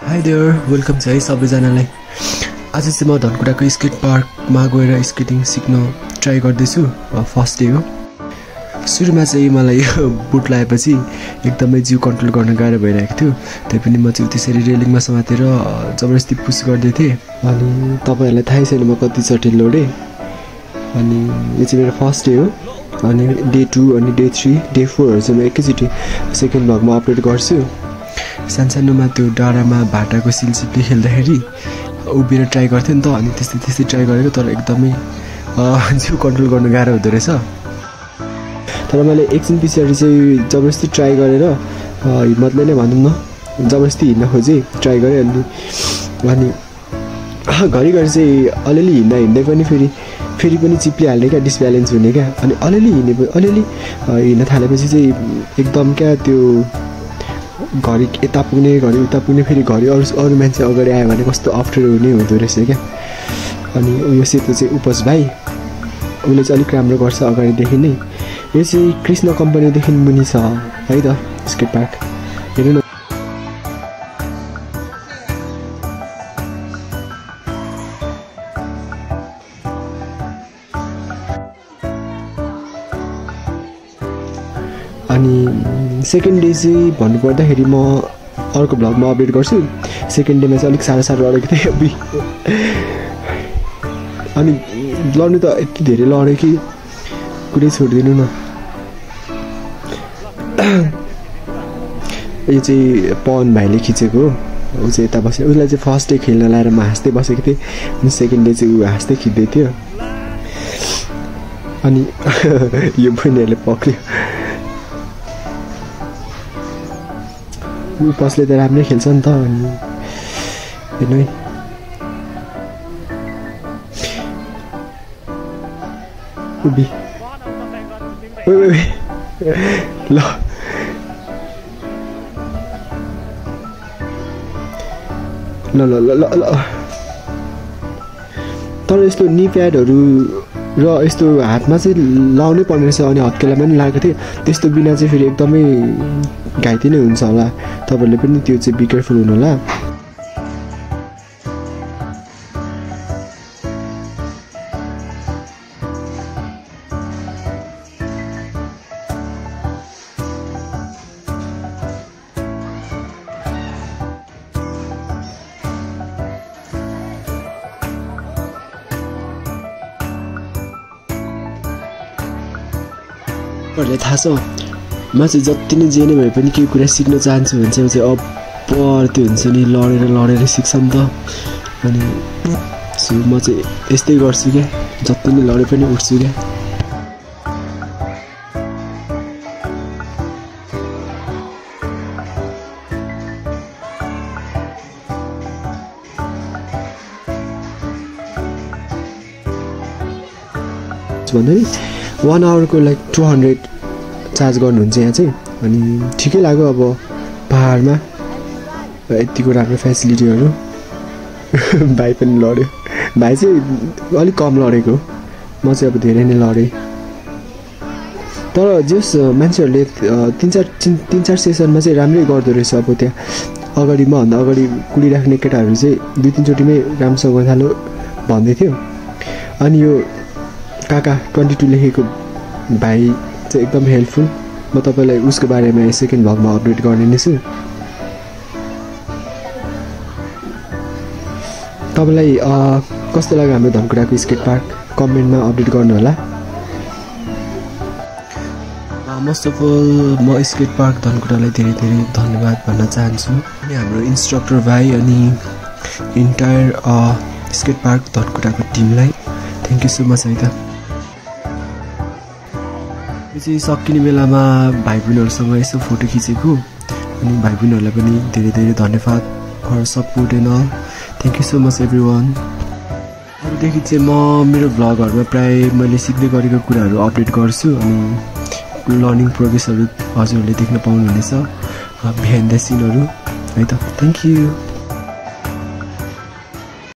High there, welcome छ है सबैजनालाई। आज चाहिँ म धनकुटाको स्केट पार्कमा गएर स्केटिङ सिक्न ट्राई गर्दैछु। फर्स्ट डे हो। सुरुमा चाहिँ मलाई यो बुट लगाएपछि एकदमै जिउ कन्ट्रोल गर्न गाह्रो भइरहेको थियो। त्यही पनि म चाहिँ त्यसरी रेलिङमा समातेर जबरजस्ती पुस गर्दै थिएँ। अनि तपाईँहरूलाई थाहै छैन म कतिचोटि लडेँ। अनि यो चाहिँ मेरो फर्स्ट डे हो। अनि डे 2 अनि डे 3 डे 4 चाहिँ म एकैचोटि सेकेन्ड भ्लगमा अपलोड गर्छु। सानसानोमा त्यो डाँडामा भाटाको सिलसिपले खेल्दाखेरि उभिएर ट्राई गर्थेँ नि त। अनि त्यस्तै ट्राई गरेको, तर एकदमै जिउ कन्ट्रोल गर्न गाह्रो हुँदो रहेछ। तर मैले एकछिन पछाडि चाहिँ जबरजस्ती ट्राई गरेर हिम्मतले नै भनौँ न, जबरजस्ती हिँड्न खोजेँ, ट्राई गरेँ। अनि घरिघरि चाहिँ अलिअलि हिँड्दै पनि फेरि पनि चिप्लिहाल्ने क्या, डिसब्यालेन्स हुने क्या। अनि अलिअलि हिँड्न थालेपछि चाहिँ एकदम क्या त्यो घरि यता पुग्ने घरि उता पुग्ने, फेरि घरि अरू मान्छे अगाडि आयो भने कस्तो अप्ठ्यारो हुँदो रहेछ क्या। अनि यो सेतो चाहिँ उपज भाइ, उसले चाहिँ अलिक राम्रो गर्छ अगाडिदेखि नै। यो चाहिँ कृष्ण कम्पनीदेखि मुनि छ है त स्केट पार्क, हेर्नु न। अनि सेकेन्ड डे चाहिँ भन्नुपर्दाखेरि म अर्को भ्लगमा अपडेट गर्छु। सेकेन्ड डेमा चाहिँ अलिक साह्रो लडेको थिएँ। अनि लड्नु त यति धेरै लडेँ कि कुरै छोडिदिनु न। यो चाहिँ पवन भाइले खिचेको हो। ऊ चाहिँ यता बसेर, उसलाई चाहिँ फर्स्ट डे खेल्न लाएर म हाँस्दै बसेको थिएँ। अनि सेकेन्ड डे चाहिँ ऊ हाँस्दै खिच्दै थियो। अनि यो बहिनीहरूले पक्रियो। उपसले त राम्रै खेल्छ नि त। अनि हेर्नु है, उभि ल ल ल ल ल। तर यस्तो नी प्याडहरू र यस्तो हातमा चाहिँ लाउनै पर्ने रहेछ। अनि हत्केला पनि लागेको थियो। त्यस्तो बिना चाहिँ फेरि एकदमै घाइते नै हुन्छ होला। तपाईँहरूले पनि त्यो चाहिँ बी केयरफुल हुनु होला। तपाईँहरूलाई थाहा छ, म चाहिँ जति नै जे नै भए पनि केही कुरा सिक्न चाहन्छु भने चाहिँ अप्पर त्यो हुन्छ नि, लडेर सिक्छ नि त। अनि सो म चाहिँ यस्तै गर्छु क्या, जति नै लडे पनि उठ्छु क्या। भन्दा नि 1 आवरको लाइक 200 चार्ज गर्नुहुन्छ यहाँ चाहिँ। अनि ठिकै लाग्यो अब पहाडमा यतिको राम्रो फेसिलिटीहरू। भाइ पनि लड्यो। भाइ चाहिँ अलिक कम लडेको, म चाहिँ अब धेरै नै लडेँ। तर जस मान्छेहरूले 3-4 सेसनमा चाहिँ राम्रै गर्दो रहेछ। अब त्यहाँ मभन्दा अगाडि कुदिराख्ने केटाहरू चाहिँ 2-3 चोटिमै राम्रोसँग थाल्यो भन्दै थियो। अनि यो काका 22 लेखेको भाइ चाहिँ एकदम हेल्पफुल। म तपाईँलाई उसको बारेमा सेकेन्ड भ्लगमा अपडेट गर्ने नै छु। तपाईँलाई कस्तो लाग्यो हाम्रो धनकुटाको स्केट पार्क, कमेन्टमा अपडेट गर्नु होला। मोस्ट अफ अल म स्केट पार्क धनकुटालाई धेरै धन्यवाद भन्न चाहन्छु। अनि हाम्रो इन्स्ट्रक्टर भाइ अनि इन्टायर स्केट पार्क धनकुटाको टिमलाई थ्याङ्क यू सो मच है त। यो चाहिँ सकिने बेलामा भाइ बहिनीहरूसँग यसो फोटो खिचेको। अनि भाइ बहिनीहरूलाई पनि धेरै धन्यवाद for support and all. Thank you so much everyone. अरूदेखि चाहिँ म मेरो भ्लगहरूमा प्रायः मैले सिक्दै गरेको कुराहरू अपडेट गर्छु। अनि लर्निङ प्रोग्रेसहरू हजुरहरूले देख्न पाउनुहुनेछ, बिहाइन्ड द सिनहरू है त। Thank you.